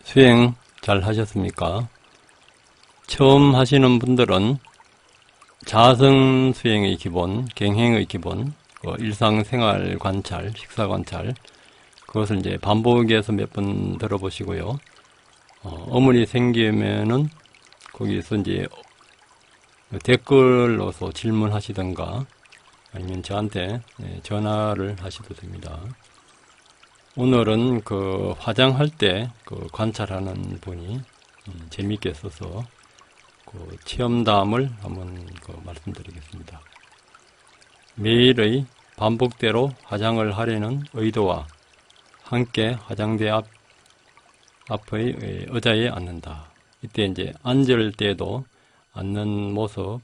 수행 잘 하셨습니까? 처음 하시는 분들은 자성 수행의 기본, 경행의 기본, 일상생활 관찰, 식사 관찰, 그것을 이제 반복해서 몇 번 들어보시고요. 어머니 생기면은 거기서 이제 댓글로서 질문하시던가 아니면 저한테 전화를 하셔도 됩니다. 오늘은 그 화장할 때 그 관찰하는 분이 재밌게 써서 그 체험담을 한번 말씀드리겠습니다. 매일의 반복대로 화장을 하려는 의도와 함께 화장대 앞의 의자에 앉는다. 이때 이제 앉을 때도 앉는 모습,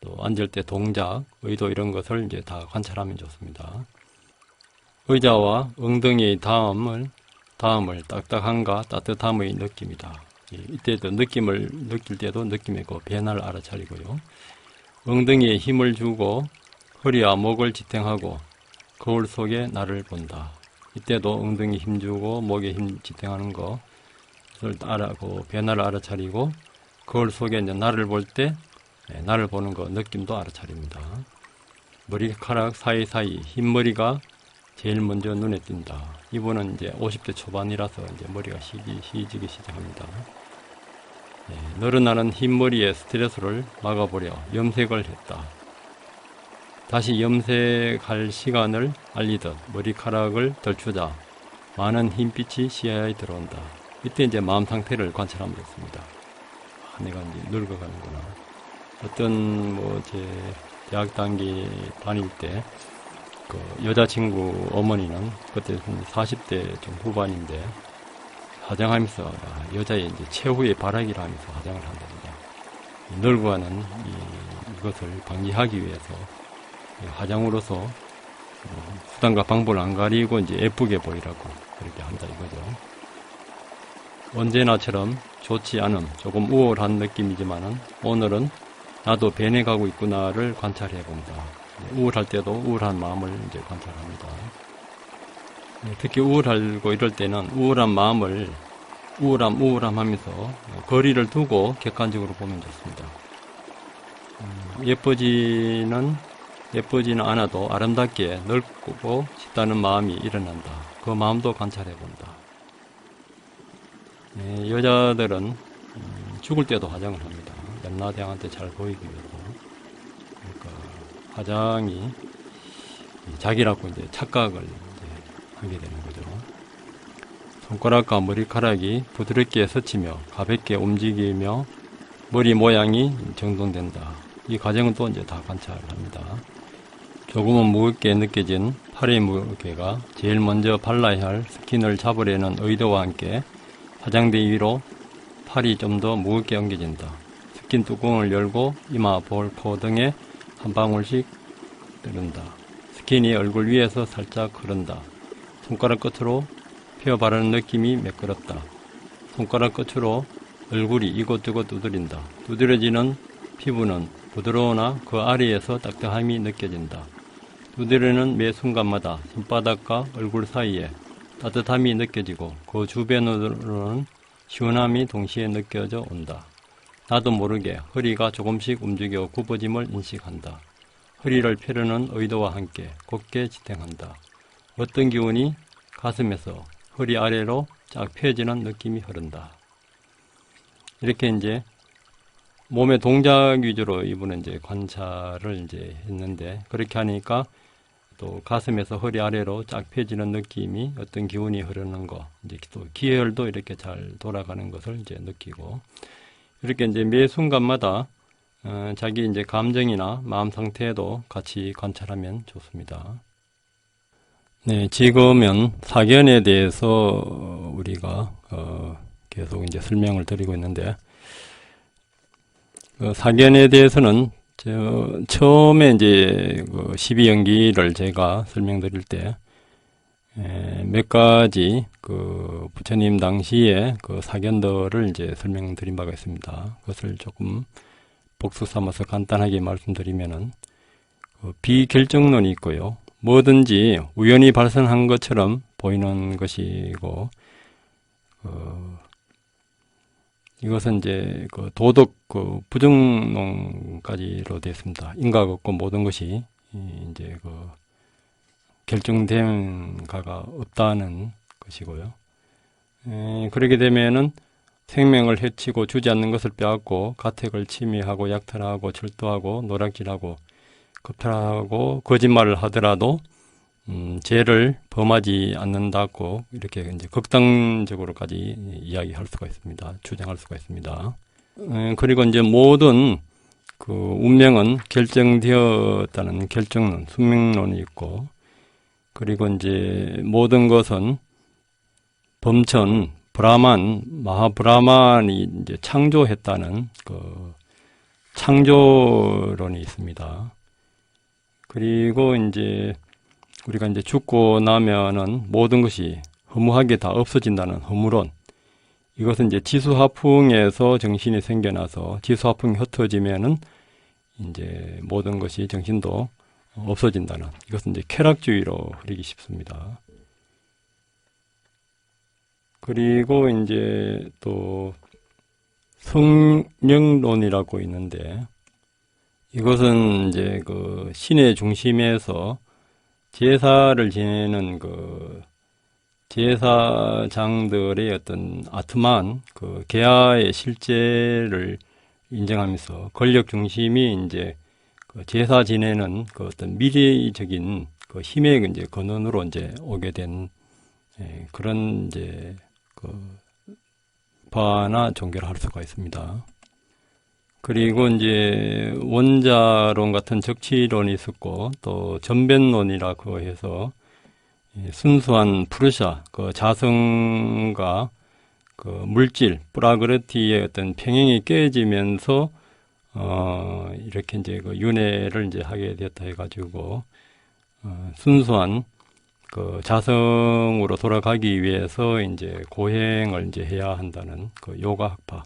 또 앉을 때 동작, 의도 이런 것을 이제 다 관찰하면 좋습니다. 의자와 엉덩이의 닿음을 딱딱함과 따뜻함의 느낌이다. 이때도 느낌을 느낄 때도 느낌의 그 변화를 알아차리고요. 엉덩이에 힘을 주고 허리와 목을 지탱하고 거울 속에 나를 본다. 이때도 엉덩이 힘 주고 목에 힘 지탱하는 것을 그 변화를 알아차리고 거울 속에 이제 나를 볼 때 나를 보는 거 느낌도 알아차립니다. 머리카락 사이사이 흰머리가 제일 먼저 눈에 띈다. 이분은 이제 50대 초반이라서 이제 머리가 희지기 시작합니다. 늘어나는 흰머리의 스트레스를 막아보려 염색을 했다. 다시 염색할 시간을 알리듯 머리카락을 덜추자 많은 흰빛이 시야에 들어온다. 이때 이제 마음 상태를 관찰하면 좋습니다. 내가 이제 늙어가는구나. 어떤 제 대학 단기 다닐 때 그 여자친구 어머니는 그때 40대 좀 후반인데 화장하면서 여자의 이제 최후의 발악이라 하면서 화장을 한답니다. 늙어가는 이것을 방지하기 위해서 화장으로서 수단과 방법을 안 가리고 이제 예쁘게 보이라고 그렇게 한다 이거죠. 언제나처럼 좋지 않음, 조금 우울한 느낌이지만은 오늘은 나도 변해가고 있구나를 관찰해 봅니다. 우울할 때도 우울한 마음을 이제 관찰합니다. 특히 우울하고 이럴 때는 우울한 마음을 우울함 하면서 거리를 두고 객관적으로 보면 좋습니다. 예쁘지는 않아도 아름답게 넓고 싶다는 마음이 일어난다. 그 마음도 관찰해 본다. 여자들은 죽을 때도 화장을 합니다. 연나대왕한테 잘 보이기 위해서. 그러니까 화장이 자기라고 이제 착각을 이제 하게 되는 거죠. 손가락과 머리카락이 부드럽게 스치며 가볍게 움직이며 머리 모양이 정돈된다. 이 과정은 또 이제 다 관찰합니다. 조금은 무겁게 느껴진 팔의 무게가 제일 먼저 발라야 할 스킨을 잡으려는 의도와 함께 화장대 위로 팔이 좀 더 무겁게 엉겨진다. 스킨 뚜껑을 열고 이마, 볼, 코 등에 한 방울씩 흐른다. 스킨이 얼굴 위에서 살짝 흐른다. 손가락 끝으로 펴 바르는 느낌이 매끄럽다. 손가락 끝으로 얼굴이 이곳저곳 두드린다. 두드려지는 피부는 부드러우나 그 아래에서 딱딱함이 느껴진다. 두드리는 매 순간마다 손바닥과 얼굴 사이에 따뜻함이 느껴지고 그 주변으로는 시원함이 동시에 느껴져 온다. 나도 모르게 허리가 조금씩 움직여 굽어짐을 인식한다. 허리를 펴려는 의도와 함께 곧게 지탱한다. 어떤 기운이 가슴에서 허리 아래로 쫙 펴지는 느낌이 흐른다. 이렇게 이제 몸의 동작 위주로 이분은 이제 관찰을 이제 했는데 그렇게 하니까 또 가슴에서 허리 아래로 쫙 펴지는 느낌이 어떤 기운이 흐르는 거, 이제 또 기혈도 이렇게 잘 돌아가는 것을 이제 느끼고 이렇게 이제 매 순간마다 자기 이제 감정이나 마음 상태도 같이 관찰하면 좋습니다. 네, 지금은 사견에 대해서 우리가 계속 이제 설명을 드리고 있는데 사견에 대해서는 처음에 이제 12연기를 제가 설명드릴 때 몇 가지 부처님 당시에 사견들을 이제 설명드린 바가 있습니다. 그것을 조금 복수 삼아서 간단하게 말씀드리면은 비결정론이 있고요. 뭐든지 우연히 발생한 것처럼 보이는 것이고, 이것은 이제 그 도덕 부정론까지로 되어 있습니다. 인과가 없고 모든 것이 이제 결정된 가가 없다는 것이고요. 그렇게 되면은 생명을 해치고 주지 않는 것을 빼앗고 가택을 침해하고 약탈하고 철도하고 노략질하고 겁탈하고 거짓말을 하더라도 죄를 범하지 않는다고 이렇게 이제 극단적으로까지 이야기할 수가 있습니다. 주장할 수가 있습니다. 그리고 이제 모든 그 운명은 결정되었다는 결정론, 숙명론이 있고, 그리고 이제 모든 것은 범천, 브라만, 마하브라만이 이제 창조했다는 그 창조론이 있습니다. 그리고 이제 우리가 이제 죽고 나면은 모든 것이 허무하게 다 없어진다는 허무론. 이것은 이제 지수화풍에서 정신이 생겨나서 지수화풍이 흩어지면은 이제 모든 것이 정신도 없어진다는, 이것은 이제 쾌락주의로 흐리기 쉽습니다. 그리고 이제 또 성령론이라고 있는데, 이것은 이제 그 신의 중심에서 제사를 지내는 그 제사장들의 어떤 아트만, 그 계하의 실제를 인정하면서 권력 중심이 이제 그 제사 지내는 그 어떤 미래적인 그 힘의 이제 근원으로 이제 오게 된 그런 이제 그 파나 종교를 할 수가 있습니다. 그리고 이제 원자론 같은 적치론이 있었고, 또 전변론이라고 해서 순수한 푸르샤, 그 자성과 그 물질, 프라그르티의 어떤 평행이 깨지면서 이렇게 이제 그 윤회를 이제 하게 되었다 해가지고 순수한 그 자성으로 돌아가기 위해서 이제 고행을 이제 해야 한다는 그 요가학파.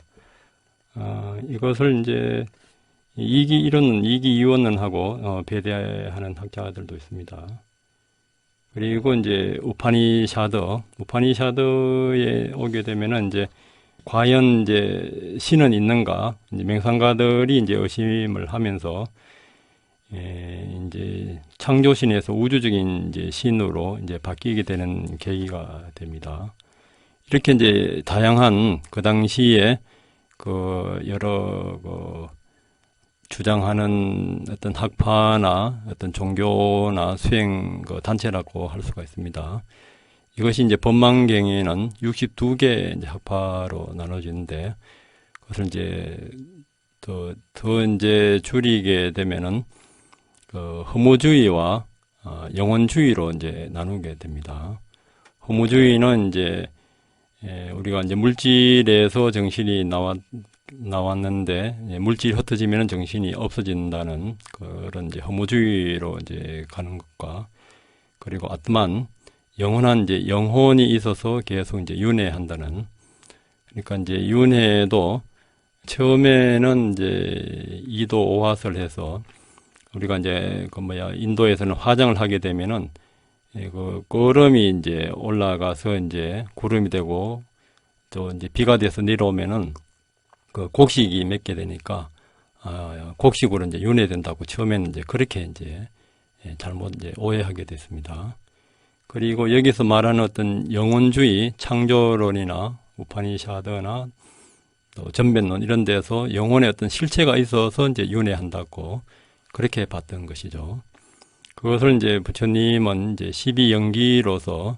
이것을 이제 이기 이원론하고 배대하는 학자들도 있습니다. 그리고 이제 우파니샤드에 오게 되면은 이제 과연 이제 신은 있는가? 이제 맹상가들이 이제 의심을 하면서 이제 창조신에서 우주적인 이제 신으로 이제 바뀌게 되는 계기가 됩니다. 이렇게 이제 다양한 그 당시에 그 여러 그 주장하는 어떤 학파나 어떤 종교나 수행 그 단체라고 할 수가 있습니다. 이것이 이제 법망경에는 62개 이제 학파로 나눠지는데, 그것을 이제 더 이제 줄이게 되면은 그 허무주의와 영혼주의로 이제 나누게 됩니다. 허무주의는 이제 우리가 이제 물질에서 정신이 나왔는데 물질이 흩어지면 정신이 없어진다는 그런 이제 허무주의로 이제 가는 것과, 그리고 아트만, 영원한 이제 영혼이 있어서 계속 이제 윤회한다는, 그러니까 이제 윤회도 처음에는 이제 2도 5화설 해서 우리가 이제 인도에서는 화장을 하게 되면은 그 구름이 이제 올라가서 이제 구름이 되고 또 이제 비가 돼서 내려오면은 그 곡식이 맺게 되니까 곡식으로 이제 윤회된다고 처음에는 이제 그렇게 이제 잘못 이제 오해하게 됐습니다. 그리고 여기서 말하는 어떤 영혼주의, 창조론이나 우파니샤드나 또 전변론 이런 데서 영혼의 어떤 실체가 있어서 이제 윤회한다고 그렇게 봤던 것이죠. 그것을 이제 부처님은 이제 12연기로서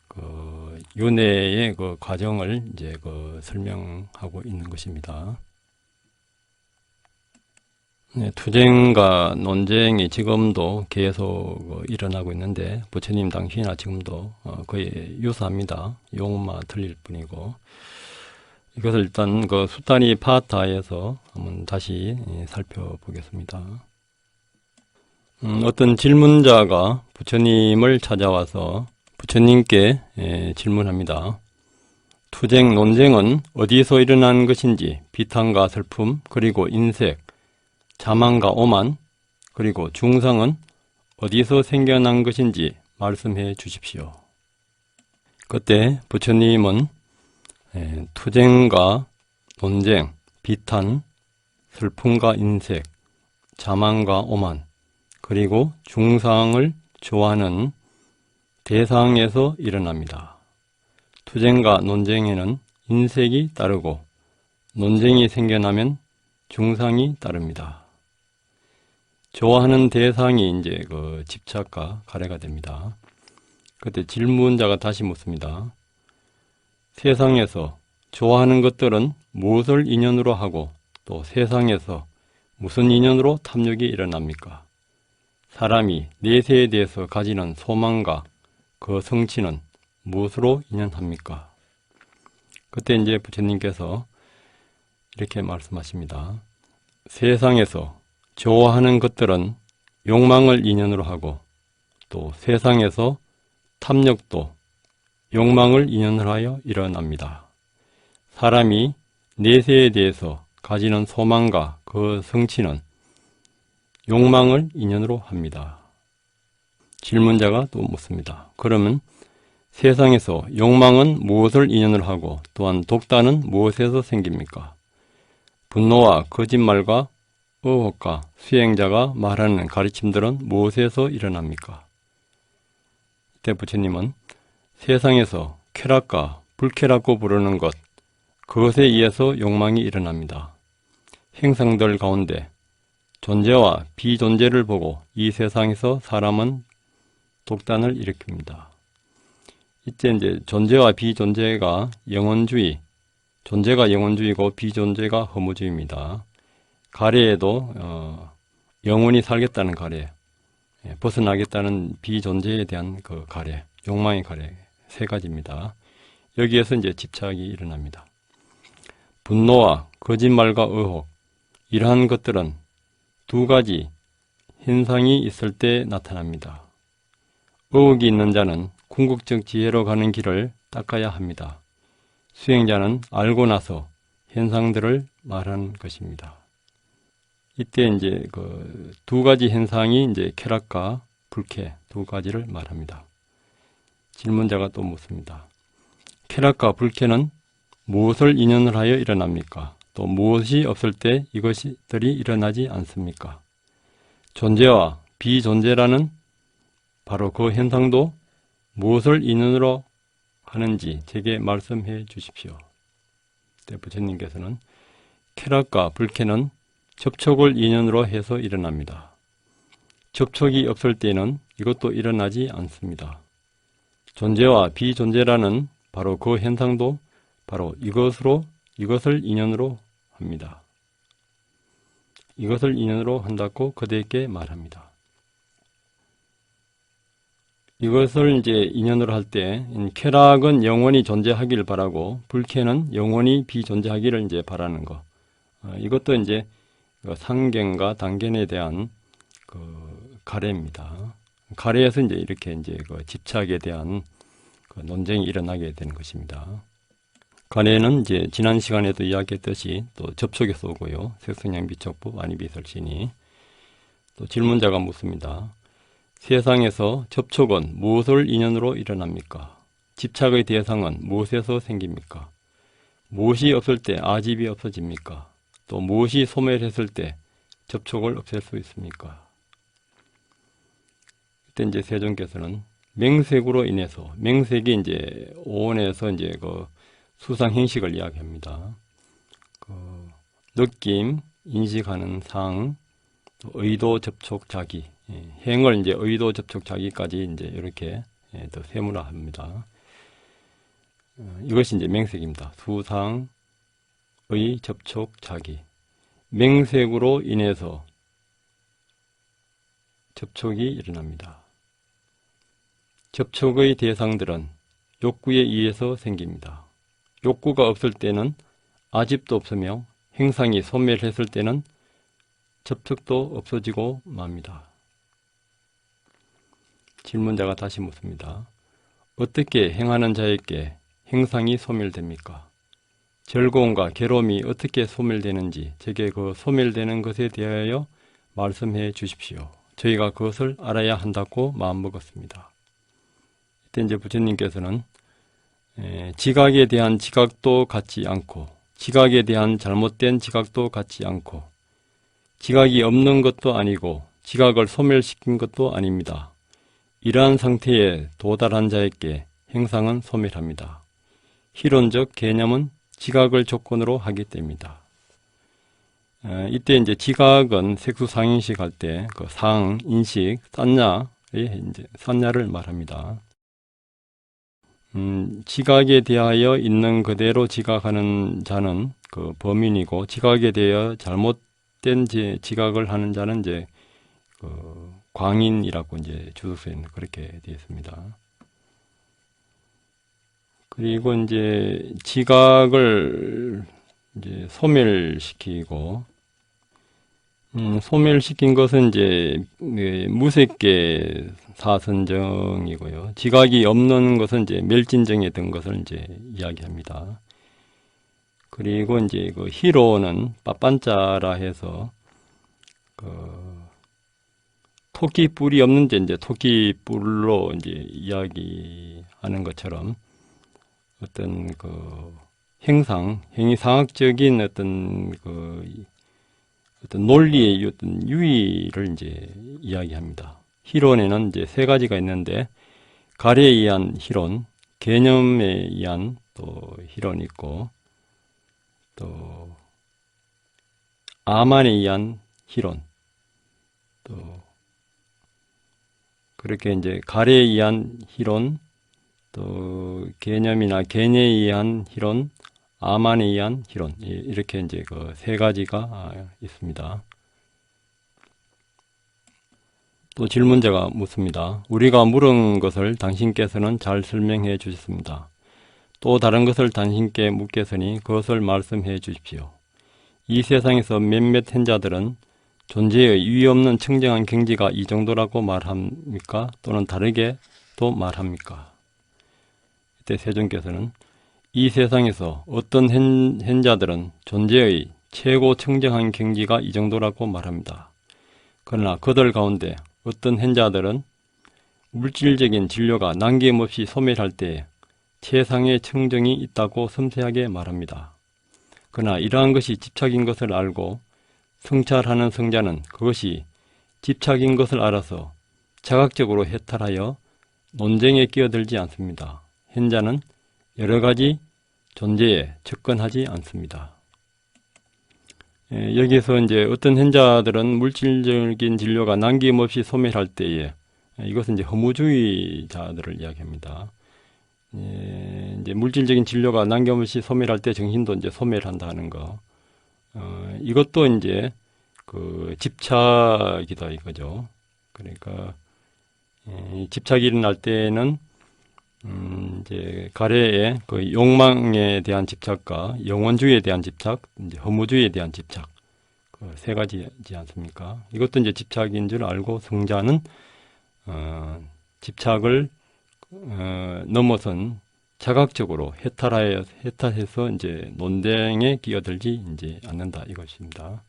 그 윤회의 그 과정을 이제 그 설명하고 있는 것입니다. 투쟁과 논쟁이 지금도 계속 일어나고 있는데, 부처님 당시나 지금도 거의 유사합니다. 용어만 틀릴 뿐이고, 이것을 일단 그 수타니 파타에서 한번 다시 살펴보겠습니다. 어떤 질문자가 부처님을 찾아와서 부처님께 질문합니다. 투쟁, 논쟁은 어디서 일어난 것인지, 비탄과 슬픔, 그리고 인색, 자만과 오만, 그리고 중상은 어디서 생겨난 것인지 말씀해 주십시오. 그때 부처님은 투쟁과 논쟁, 비탄, 슬픔과 인색, 자만과 오만, 그리고 중상을 좋아하는 대상에서 일어납니다. 투쟁과 논쟁에는 인색이 따르고 논쟁이 생겨나면 중상이 따릅니다. 좋아하는 대상이 이제 그 집착과 가래가 됩니다. 그때 질문자가 다시 묻습니다. 세상에서 좋아하는 것들은 무엇을 인연으로 하고 또 세상에서 무슨 인연으로 탐욕이 일어납니까? 사람이 내세에 대해서 가지는 소망과 그 성취는 무엇으로 인연합니까? 그때 이제 부처님께서 이렇게 말씀하십니다. 세상에서 좋아하는 것들은 욕망을 인연으로 하고 또 세상에서 탐욕도 욕망을 인연으로 하여 일어납니다. 사람이 내세에 대해서 가지는 소망과 그 성취는 욕망을 인연으로 합니다. 질문자가 또 묻습니다. 그러면 세상에서 욕망은 무엇을 인연으로 하고 또한 독단은 무엇에서 생깁니까? 분노와 거짓말과 의혹과 수행자가 말하는 가르침들은 무엇에서 일어납니까? 이때 부처님은 세상에서 쾌락과 불쾌라고 부르는 것, 그것에 의해서 욕망이 일어납니다. 행상들 가운데 존재와 비존재를 보고 이 세상에서 사람은 독단을 일으킵니다. 이때 이제 존재와 비존재가 영원주의, 존재가 영원주의고 비존재가 허무주의입니다. 가래에도 영원히 살겠다는 가래, 벗어나겠다는 비존재에 대한 그 가래, 욕망의 가래 세 가지입니다. 여기에서 이제 집착이 일어납니다. 분노와 거짓말과 의혹, 이러한 것들은 두 가지 현상이 있을 때 나타납니다. 의혹이 있는 자는 궁극적 지혜로 가는 길을 닦아야 합니다. 수행자는 알고 나서 현상들을 말하는 것입니다. 이때 이제 그 두 가지 현상이 이제 쾌락과 불쾌 두 가지를 말합니다. 질문자가 또 묻습니다. 쾌락과 불쾌는 무엇을 인연을 하여 일어납니까? 또 무엇이 없을 때 이것들이 일어나지 않습니까? 존재와 비존재라는 바로 그 현상도 무엇을 인연으로 하는지 제게 말씀해 주십시오. 부처님께서는 쾌락과 불쾌는 접촉을 인연으로 해서 일어납니다. 접촉이 없을 때는 이것도 일어나지 않습니다. 존재와 비존재라는 바로 그 현상도 바로 이것을 인연으로 합니다. 이것을 인연으로 한다고 그대에게 말합니다. 이것을 이제 인연으로 할 때 쾌락은 영원히 존재하기를 바라고 불쾌는 영원히 비존재하기를 이제 바라는 거. 이것도 이제 상견과 단견에 대한 그 가래입니다. 가래에서 이제 이렇게 이제 그 집착에 대한 그 논쟁이 일어나게 되는 것입니다. 가래는 이제 지난 시간에도 이야기했듯이 또 접촉에서 오고요. 색성양비촉법 아니비설신이. 또 질문자가 묻습니다. 세상에서 접촉은 무엇을 인연으로 일어납니까? 집착의 대상은 무엇에서 생깁니까? 무엇이 없을 때 아집이 없어집니까? 또 무엇이 소멸했을 때 접촉을 없앨 수 있습니까? 그때 이제 세존께서는 맹색으로 인해서, 맹색이 이제 오온에서 이제 그 수상 행식을 이야기합니다. 그 느낌, 인식하는 상, 또 의도, 접촉, 자기, 행을 이제 의도, 접촉, 자기까지 이제 이렇게 또 세분화합니다. 이것이 이제 맹색입니다. 수상, 의, 접촉, 자기. 맹색으로 인해서 접촉이 일어납니다. 접촉의 대상들은 욕구에 의해서 생깁니다. 욕구가 없을 때는 아집도 없으며 행상이 소멸했을 때는 접촉도 없어지고 맙니다. 질문자가 다시 묻습니다. 어떻게 행하는 자에게 행상이 소멸됩니까? 즐거움과 괴로움이 어떻게 소멸되는지 제게 그 소멸되는 것에 대하여 말씀해 주십시오. 저희가 그것을 알아야 한다고 마음먹었습니다. 이때 이제 부처님께서는 지각에 대한 지각도 갖지 않고, 지각에 대한 잘못된 지각도 갖지 않고, 지각이 없는 것도 아니고 지각을 소멸시킨 것도 아닙니다. 이러한 상태에 도달한 자에게 행상은 소멸합니다. 희론적 개념은 지각을 조건으로 하기 때문이다. 이때 이제 지각은 색수상인식 할 때 그 상, 인식, 산야의 이제 산야를 말합니다. 지각에 대하여 있는 그대로 지각하는 자는 그 범인이고, 지각에 대하여 잘못된 지각을 하는 자는 이제 그 광인이라고 이제 주석서에는 그렇게 되어 있습니다. 그리고 이제 지각을 이제 소멸시키고, 소멸시킨 것은 이제 무색계 사선정이고요. 지각이 없는 것은 이제 멸진정에 든 것을 이제 이야기합니다. 그리고 이제 그 희로는 빠빤자라 해서 그 토끼 뿔이 없는 이제 토끼 뿔로 이제 이야기하는 것처럼 어떤 그 행위상학적인 어떤 어떤 논리의 어떤 유의를 이제 이야기합니다. 희론에는 이제 세 가지가 있는데, 가래에 의한 희론, 개념에 의한 또 희론이 있고, 또 아만에 의한 희론, 또 그렇게 이제 가래에 의한 희론, 또 개념이나 개념에 의한 희론, 아만에 의한 희론, 이렇게 이제 그 세 가지가 있습니다. 또 질문자가 묻습니다. 우리가 물은 것을 당신께서는 잘 설명해 주셨습니다. 또 다른 것을 당신께 묻겠으니 그것을 말씀해 주십시오. 이 세상에서 몇몇 현자들은 존재의 유의 없는 청정한 경지가 이 정도라고 말합니까? 또는 다르게 또 말합니까? 이때 세존께서는 이 세상에서 어떤 현자들은 존재의 최고 청정한 경지가 이 정도라고 말합니다. 그러나 그들 가운데 어떤 현자들은 물질적인 진료가 남김없이 소멸할 때에 최상의 청정이 있다고 섬세하게 말합니다. 그러나 이러한 것이 집착인 것을 알고 성찰하는 성자는 그것이 집착인 것을 알아서 자각적으로 해탈하여 논쟁에 끼어들지 않습니다. 현자는 여러 가지 존재에 접근하지 않습니다. 여기서 이제 어떤 현자들은 물질적인 진료가 남김없이 소멸할 때에, 이것은 이제 허무주의자들을 이야기합니다. 이제 물질적인 진료가 남김없이 소멸할 때 정신도 이제 소멸한다는 거. 이것도 이제 그 집착이다 이거죠. 그러니까 집착이 일어날 때는 이제 가래의 그 욕망에 대한 집착과 영원주의에 대한 집착, 이제 허무주의에 대한 집착, 그 세 가지지 않습니까? 이것도 이제 집착인 줄 알고 성자는 집착을 넘어선 자각적으로 해탈해서 이제 논쟁에 끼어들지 이제 않는다 이것입니다.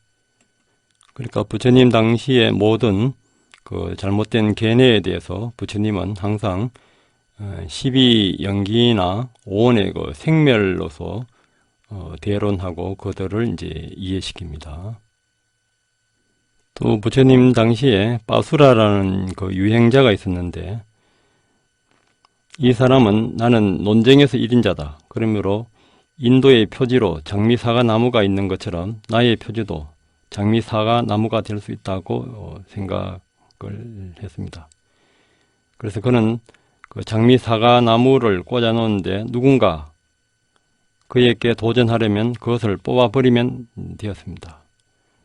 그러니까 부처님 당시의 모든 그 잘못된 견해에 대해서 부처님은 항상 12연기나 오온의 그 생멸로서 대론하고 그들을 이제 이해시킵니다. 또 부처님 당시에 빠수라라는 그 유행자가 있었는데, 이 사람은 나는 논쟁에서 1인자다. 그러므로 인도의 표지로 장미사과 나무가 있는 것처럼 나의 표지도 장미사과 나무가 될 수 있다고 생각을 했습니다. 그래서 그는 그 장미사과 나무를 꽂아 놓는데 누군가 그에게 도전하려면 그것을 뽑아버리면 되었습니다.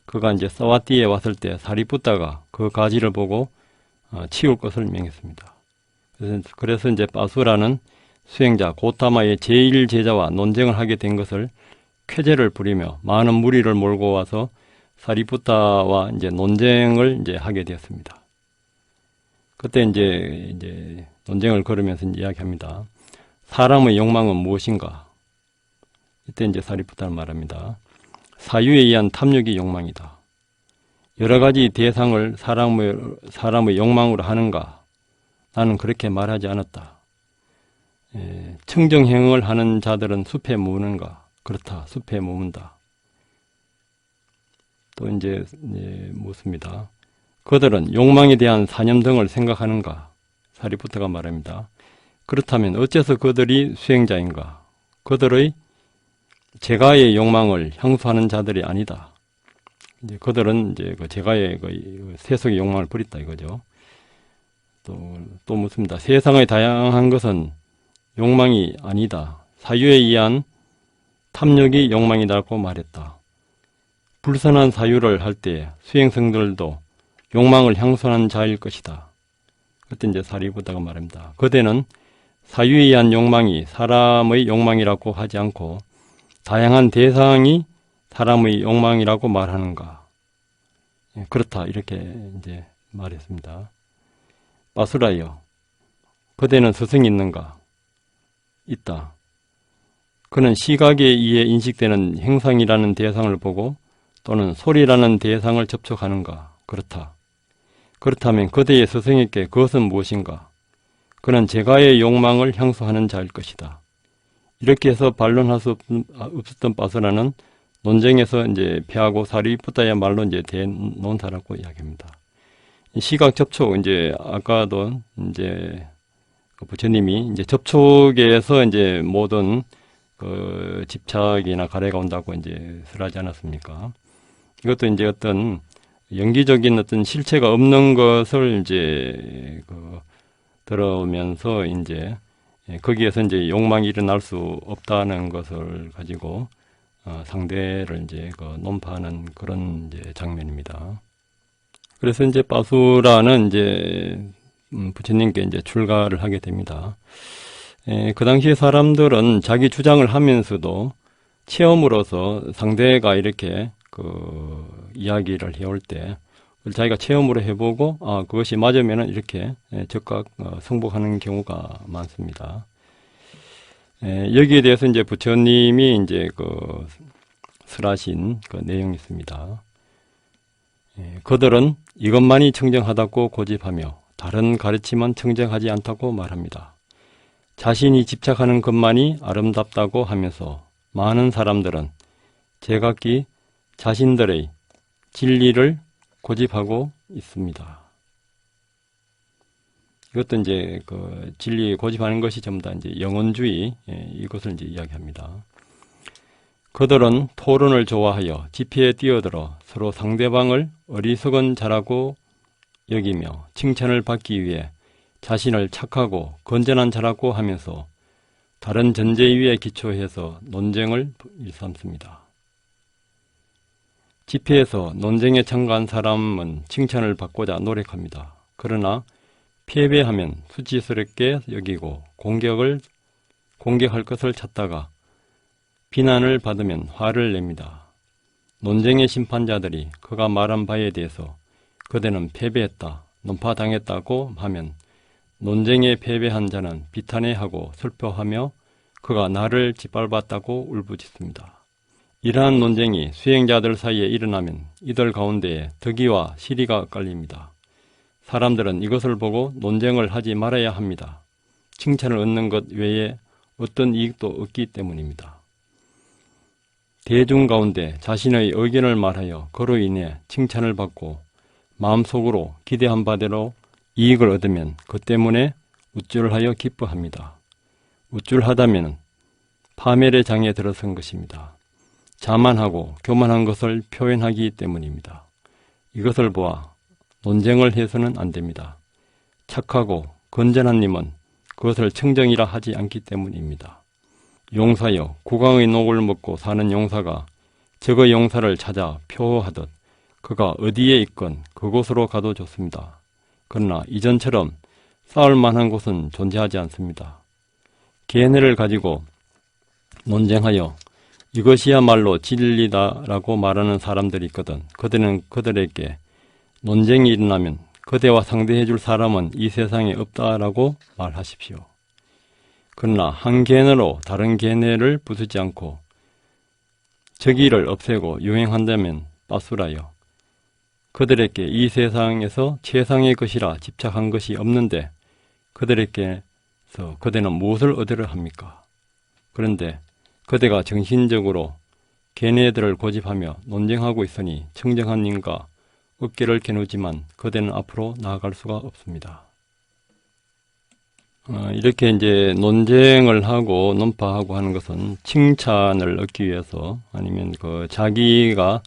그가 이제 사와띠에 왔을 때 사리푸타가 그 가지를 보고 치울 것을 명했습니다. 그래서 이제 빠수라는 수행자 고타마의 제1제자와 논쟁을 하게 된 것을 쾌재를 부리며 많은 무리를 몰고 와서 사리푸타와 이제 논쟁을 이제 하게 되었습니다. 그때 이제 논쟁을 걸으면서 이야기합니다. 사람의 욕망은 무엇인가? 이때 이제 사리푸타는 말합니다. 사유에 의한 탐욕이 욕망이다. 여러 가지 대상을 사람의 욕망으로 하는가? 나는 그렇게 말하지 않았다. 청정행을 하는 자들은 숲에 머무는가? 그렇다. 숲에 머문다. 또 이제 묻습니다. 그들은 욕망에 대한 사념 등을 생각하는가? 사리푸트가 말합니다. 그렇다면 어째서 그들이 수행자인가? 그들의 제가의 욕망을 향수하는 자들이 아니다. 이제 그들은 이제 그 제가의 그 세속의 욕망을 버렸다 이거죠. 또 묻습니다. 세상의 다양한 것은 욕망이 아니다. 사유에 의한 탐욕이 욕망이라고 말했다. 불선한 사유를 할 때 수행성들도 욕망을 향수하는 자일 것이다. 그때 이제 사리부타가 말합니다. 그대는 사유에 의한 욕망이 사람의 욕망이라고 하지 않고 다양한 대상이 사람의 욕망이라고 말하는가? 그렇다. 이렇게 이제 말했습니다. 마수라여, 그대는 스승이 있는가? 있다. 그는 시각에 의해 인식되는 형상이라는 대상을 보고 또는 소리라는 대상을 접촉하는가? 그렇다. 그렇다면 그대의 스승에게 그것은 무엇인가? 그는 제가의 욕망을 향수하는 자일 것이다. 이렇게 해서 반론할 수 없었던 바스라는 논쟁에서 이제 패하고 사리푸타야말로 이제 대논사라고 이야기합니다. 시각 접촉, 이제 아까도 이제 부처님이 이제 접촉에서 이제 모든 그 집착이나 가래가 온다고 이제 설하지 않았습니까? 이것도 이제 어떤 연기적인 어떤 실체가 없는 것을 이제 들어오면서 이제 거기에서 이제 욕망이 일어날 수 없다는 것을 가지고 상대를 이제 논파하는 그런 이제 장면입니다. 그래서 이제 바수라는 이제 부처님께 이제 출가를 하게 됩니다. 그 당시에 사람들은 자기 주장을 하면서도 체험으로서 상대가 이렇게 이야기를 해올 때 자기가 체험으로 해보고 그것이 맞으면은 이렇게 즉각 승복하는 경우가 많습니다. 여기에 대해서 이제 부처님이 이제 설하신 내용이 있습니다. 그들은 이것만이 청정하다고 고집하며 다른 가르침은 청정하지 않다고 말합니다. 자신이 집착하는 것만이 아름답다고 하면서 많은 사람들은 제각기 자신들의 진리를 고집하고 있습니다. 이것도 이제 진리에 고집하는 것이 전부 다 이제 영혼주의, 이것을 이제 이야기합니다. 그들은 토론을 좋아하여 지피에 뛰어들어 서로 상대방을 어리석은 자라고 여기며 칭찬을 받기 위해 자신을 착하고 건전한 자라고 하면서 다른 전제 위에 기초해서 논쟁을 일삼습니다. 집회에서 논쟁에 참가한 사람은 칭찬을 받고자 노력합니다. 그러나 패배하면 수치스럽게 여기고 공격할 것을 찾다가 비난을 받으면 화를 냅니다. 논쟁의 심판자들이 그가 말한 바에 대해서 그대는 패배했다, 논파당했다고 하면 논쟁에 패배한 자는 비탄해하고 슬퍼하며 그가 나를 짓밟았다고 울부짖습니다. 이러한 논쟁이 수행자들 사이에 일어나면 이들 가운데에 덕의와 시리가 깔립니다. 사람들은 이것을 보고 논쟁을 하지 말아야 합니다. 칭찬을 얻는 것 외에 어떤 이익도 없기 때문입니다. 대중 가운데 자신의 의견을 말하여 그로 인해 칭찬을 받고 마음속으로 기대한 바대로 이익을 얻으면 그 때문에 우쭐하여 기뻐합니다. 우쭐하다면 파멸의 장에 들어선 것입니다. 자만하고 교만한 것을 표현하기 때문입니다. 이것을 보아 논쟁을 해서는 안 됩니다. 착하고 건전한 님은 그것을 청정이라 하지 않기 때문입니다. 용사여, 국왕의 녹을 먹고 사는 용사가 저거 용사를 찾아 표호하듯 그가 어디에 있건 그곳으로 가도 좋습니다. 그러나 이전처럼 싸울 만한 곳은 존재하지 않습니다. 계뇌를 가지고 논쟁하여 이것이야말로 진리다라고 말하는 사람들이 있거든 그들은 그들에게 논쟁이 일어나면 그대와 상대해 줄 사람은 이 세상에 없다라고 말하십시오. 그러나 한 계뇌로 다른 계뇌를 부수지 않고 저기를 없애고 유행한다면 빠수라여 그들에게 이 세상에서 최상의 것이라 집착한 것이 없는데 그들에게서 그대는 무엇을 얻으려 합니까? 그런데 그대가 정신적으로 걔네들을 고집하며 논쟁하고 있으니 청정한 님과 어깨를 겨누지만 그대는 앞으로 나아갈 수가 없습니다. 이렇게 이제 논쟁을 하고 논파하고 하는 것은 칭찬을 얻기 위해서 아니면 그 자기가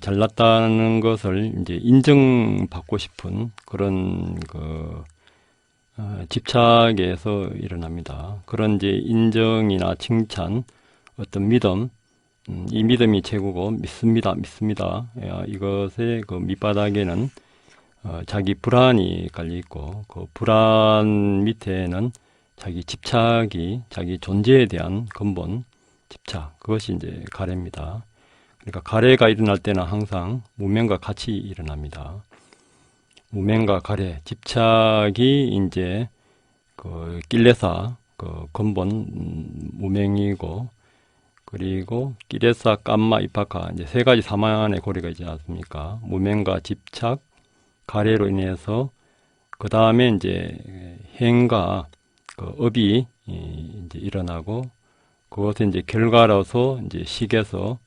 잘났다는 것을 이제 인정받고 싶은 그런 집착에서 일어납니다. 그런 이제 인정이나 칭찬, 어떤 믿음, 이 믿음이 최고고 믿습니다. 이것의 그 밑바닥에는 자기 불안이 깔려 있고 그 불안 밑에는 자기 집착이 자기 존재에 대한 근본 집착, 그것이 이제 가래입니다. 그러니까 가래가 일어날 때는 항상 무명과 같이 일어납니다. 무명과 가래, 집착이 이제 그 kilesa 그 근본 무명이고, 그리고 kilesa, kamma, vipaka 이제 세 가지 사만의 고리가 있지 않습니까? 무명과 집착, 가래로 인해서 그 다음에 이제 행과 그 업이 이제 일어나고, 그것은 이제 결과로서 이제 식에서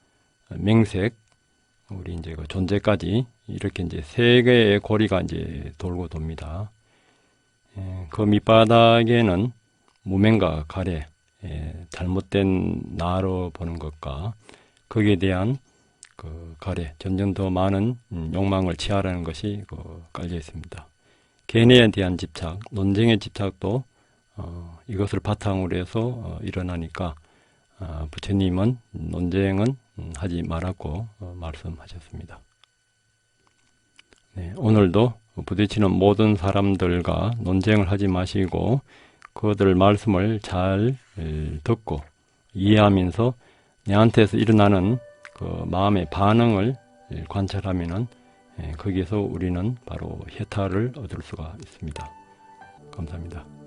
맹색, 우리 이제 그 존재까지 이렇게 이제 세 개의 고리가 이제 돌고 돕니다. 그 밑바닥에는 무명과 가래, 잘못된 나로 보는 것과 거기에 대한 그 가래, 점점 더 많은 욕망을 취하라는 것이 깔려 있습니다. 개인에 대한 집착, 논쟁의 집착도 이것을 바탕으로 해서 일어나니까 부처님은 논쟁은 하지 말라고 말씀하셨습니다. 네, 오늘도 부딪히는 모든 사람들과 논쟁을 하지 마시고 그들 말씀을 잘 듣고 이해하면서 내한테서 일어나는 그 마음의 반응을 관찰하면은 거기에서 우리는 바로 해탈을 얻을 수가 있습니다. 감사합니다.